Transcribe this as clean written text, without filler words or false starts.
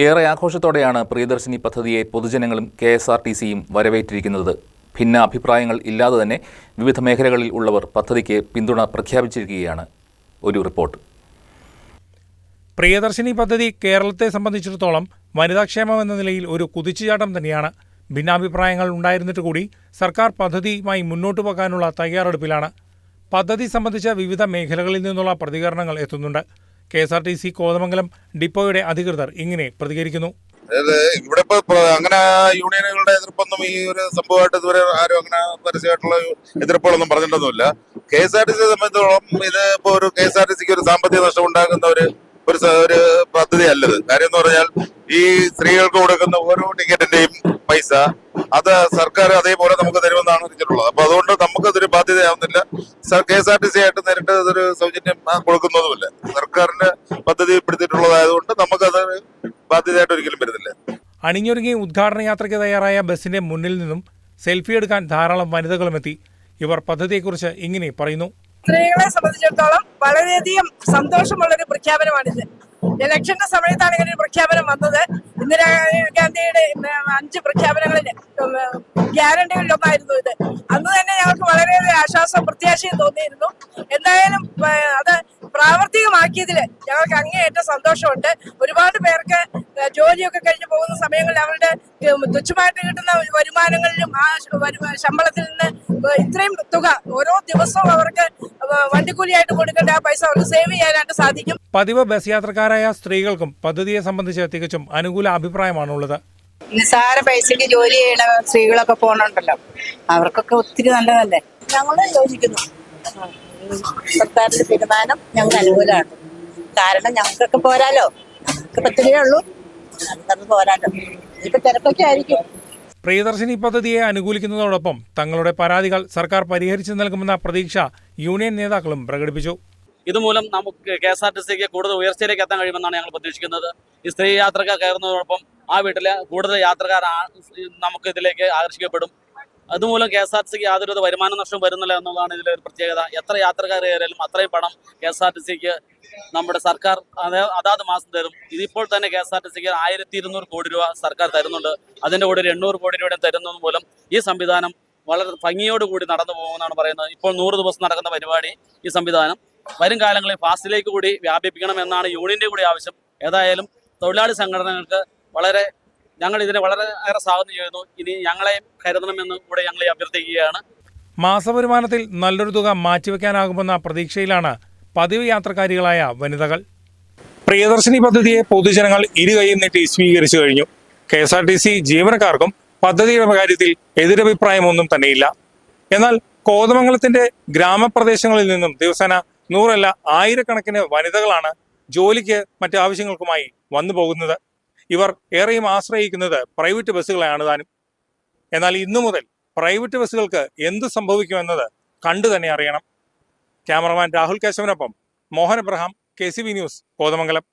ഏറെ ആഘോഷത്തോടെയാണ് പ്രിയദർശിനി പദ്ധതിയെ പൊതുജനങ്ങളും KSRTCയും വരവേറ്റിരിക്കുന്നത്. ഭിന്ന അഭിപ്രായങ്ങൾ ഇല്ലാതെ തന്നെ വിവിധ മേഖലകളിൽ ഉള്ളവർ പദ്ധതിക്ക് പിന്തുണ പ്രഖ്യാപിച്ചിരിക്കുകയാണ്. ഒരു റിപ്പോർട്ട്. പ്രിയദർശിനി പദ്ധതി കേരളത്തെ സംബന്ധിച്ചിടത്തോളം വനിതാക്ഷേമം എന്ന നിലയിൽ ഒരു കുതിച്ചുചാട്ടം തന്നെയാണ്. ഭിന്നാഭിപ്രായങ്ങൾ ഉണ്ടായിരുന്നിട്ട് കൂടി സർക്കാർ പദ്ധതിയുമായി മുന്നോട്ടു പോകാനുള്ള തയ്യാറെടുപ്പിലാണ്. പദ്ധതി സംബന്ധിച്ച വിവിധ മേഖലകളിൽ നിന്നുള്ള പ്രതികരണങ്ങൾ എത്തുന്നുണ്ട്. KSRTC കോതമംഗലം ഡിപ്പോയുടെ അധികൃതർ ഇങ്ങനെ പ്രതികരിക്കുന്നു. ഇവിടെ അങ്ങനെ യൂണിയനുകളുടെ എതിർപ്പൊന്നും ഈ ഒരു സംഭവമായിട്ട് ഇതുവരെ ആരും അങ്ങനെ പരസ്യമായിട്ടുള്ള എതിർപ്പുകളൊന്നും പറഞ്ഞിട്ടൊന്നുമില്ല. KSRTC സംബന്ധിച്ചോളം ഇത് ഇപ്പൊ ഒരു KSRTCക്ക് ഒരു സാമ്പത്തിക നഷ്ടം ഉണ്ടാകുന്ന ഒരു പദ്ധതി അല്ലത്. കാര്യം എന്ന് പറഞ്ഞാൽ ഈ സ്ത്രീകൾക്ക് കൊടുക്കുന്ന ഓരോ ടിക്കറ്റിന്റെയും പൈസ അത് സർക്കാർ അതേപോലെ നമുക്ക് തരുമെന്നാണ് അറിഞ്ഞിട്ടുള്ളത്. അപ്പൊ അതുകൊണ്ട് നമുക്കതൊരു ബാധ്യതയാവുന്നില്ല. KSRTC ആയിട്ട് നേരിട്ട് അതൊരു സൗജന്യം കൊടുക്കുന്നതുമില്ല. സർക്കാരിന്റെ പദ്ധതി പെടുത്തിയിട്ടുള്ളതായതുകൊണ്ട് നമുക്കത് ബാധ്യതയായിട്ട് ഒരിക്കലും വരുന്നില്ല. അണിഞ്ഞൊരുങ്ങി ഉദ്ഘാടന യാത്രയ്ക്ക് തയ്യാറായ ബസിന്റെ മുന്നിൽ നിന്നും സെൽഫി എടുക്കാൻ ധാരാളം വനിതകളും എത്തി. ഇവർ പദ്ധതിയെക്കുറിച്ച് ഇങ്ങനെ പറയുന്നു. സ്ത്രീകളെ സംബന്ധിച്ചിടത്തോളം വളരെയധികം സന്തോഷമുള്ളൊരു പ്രഖ്യാപനമാണിത്. ഇലക്ഷന്റെ സമയത്താണ് ഇങ്ങനെ ഒരു പ്രഖ്യാപനം വന്നത്. ഇന്ദിരാഗാന്ധിയുടെ 5 പ്രഖ്യാപനങ്ങളിൽ ഗ്യാരണ്ടികളിലൊന്നായിരുന്നു ഇത്. അന്ന് തന്നെ ഞങ്ങൾക്ക് വളരെയേറെ ആശ്വാസവും പ്രത്യാശയും തോന്നിയിരുന്നു. എന്തായാലും അത് പ്രാവർത്തികമാക്കിയതിൽ ഞങ്ങൾക്ക് അങ്ങേയറ്റം സന്തോഷമുണ്ട്. ഒരുപാട് പേർക്ക് ജോലിയൊക്കെ കഴിഞ്ഞ് പോകുന്ന സമയങ്ങളിൽ അവരുടെ തുച്ഛമായിട്ട് കിട്ടുന്ന വരുമാനങ്ങളിലും ആ ശമ്പളത്തിൽ നിന്ന് ഇത്രയും തുക ഓരോ ദിവസവും അവർക്ക് വണ്ടിക്കൂലിയായിട്ട് കൊടുക്കേണ്ട ആ പൈസ അവർക്ക് സേവ് ചെയ്യാനായിട്ട് സാധിക്കും. പതിവ് ബസ് യാത്രക്കാരായ സ്ത്രീകൾക്കും പദ്ധതിയെ സംബന്ധിച്ച് തികച്ചും അനുകൂല അഭിപ്രായമാണുള്ളത്. നിസ്സാര പൈസക്ക് ജോലി ചെയ്യണ സ്ത്രീകളൊക്കെ പോകണുണ്ടല്ലോ, അവർക്കൊക്കെ ഒത്തിരി നല്ലതല്ലേ. ഞങ്ങൾ യോജിക്കുന്നു. സർക്കാരിന്റെ തീരുമാനം ഞങ്ങൾക്ക് അനുകൂലമാണ്. കാരണം ഞങ്ങൾക്കൊക്കെ പോരാലോ, ഞങ്ങൾക്ക് 10 രൂപയേ ഉള്ളൂ, ഞങ്ങൾക്കത് പോരാലോ. ഇപ്പൊ തിരക്കൊക്കെ ആയിരിക്കും. പ്രിയദർശിനി പദ്ധതിയെ അനുകൂലിക്കുന്നതോടൊപ്പം തങ്ങളുടെ പരാതികൾ സർക്കാർ പരിഹരിച്ചു നൽകുമെന്ന പ്രതീക്ഷ യൂണിയൻ നേതാക്കളും പ്രകടിപ്പിച്ചു. ഇതുമൂലം നമുക്ക് KSRTCക്ക് കൂടുതൽ ഉയർച്ചയിലേക്ക് എത്താൻ കഴിയുമെന്നാണ് ഞങ്ങൾ പ്രതീക്ഷിക്കുന്നത്. ഈ സ്ത്രീ യാത്രക്കാർ കയറുന്നതോടൊപ്പം ആ വീട്ടിലെ കൂടുതൽ യാത്രക്കാർ നമുക്ക് ഇതിലേക്ക് ആകർഷിക്കപ്പെടും. അതുമൂലം KSRTCക്ക് യാതൊരു വരുമാന നഷ്ടവും വരുന്നില്ല എന്നുള്ളതാണ് ഇതിലെ ഒരു പ്രത്യേകത. എത്ര യാത്രക്കാർ കയറിയാലും അത്രയും പണം KSRTCക്ക് നമ്മുടെ സർക്കാർ അതാത് മാസം തരും. ഇതിപ്പോൾ തന്നെ KSRTCക്ക് 1200 കോടി രൂപ സർക്കാർ തരുന്നുണ്ട്. അതിൻ്റെ കൂടെ 800 കോടി രൂപ തരുന്നത് മൂലം ഈ സംവിധാനം വളരെ ഭംഗിയോടുകൂടി നടന്നു പോകുമെന്നാണ് പറയുന്നത്. ഇപ്പോൾ 100 ദിവസം നടക്കുന്ന പരിപാടി ഈ സംവിധാനം വരും കാലങ്ങളിൽ ഫാസ്റ്റിലേക്ക് കൂടി വ്യാപിപ്പിക്കണമെന്നാണ് യൂണിയന്റെ കൂടി ആവശ്യം. ഏതായാലും തൊഴിലാളി സംഘടനകൾക്ക് ഞങ്ങൾ ഇതിനെ വളരെയേറെ സ്വാഗതം ചെയ്യുന്നു. ഇനി ഞങ്ങളെ കരുതണമെന്ന് കൂടെ ഞങ്ങളെ അഭ്യർത്ഥിക്കുകയാണ്. മാസവരുമാനത്തിൽ നല്ലൊരു തുക മാറ്റിവെക്കാനാകുമെന്ന പ്രതീക്ഷയിലാണ് പതിവ് യാത്രക്കാരികളായ വനിതകൾ. പ്രിയദർശിനി പദ്ധതിയെ പൊതുജനങ്ങൾ ഇരുകൈയും നീട്ടി സ്വീകരിച്ചു കഴിഞ്ഞു. KSRTC ജീവനക്കാർക്കും പദ്ധതിയുടെ കാര്യത്തിൽ എതിരഭിപ്രായമൊന്നും തന്നെയില്ല. എന്നാൽ കോതമംഗലത്തിന്റെ ഗ്രാമപ്രദേശങ്ങളിൽ നിന്നും ദിവസേന 100 അല്ല 1000കണക്കിന് വനിതകളാണ് ജോലിക്ക് മറ്റ് ആവശ്യങ്ങൾക്കുമായി വന്നു പോകുന്നത്. ഇവർ ഏറെയും ആശ്രയിക്കുന്നത് പ്രൈവറ്റ് ബസ്സുകളെയാണ് താനും. എന്നാൽ ഇന്നു മുതൽ പ്രൈവറ്റ് ബസ്സുകൾക്ക് എന്ത് സംഭവിക്കുമെന്നത് കണ്ടു തന്നെ അറിയണം. ക്യാമറമാൻ രാഹുൽ കേശവനൊപ്പം മോഹൻ എബ്രഹാം, KCB ന്യൂസ്, കോതമംഗലം.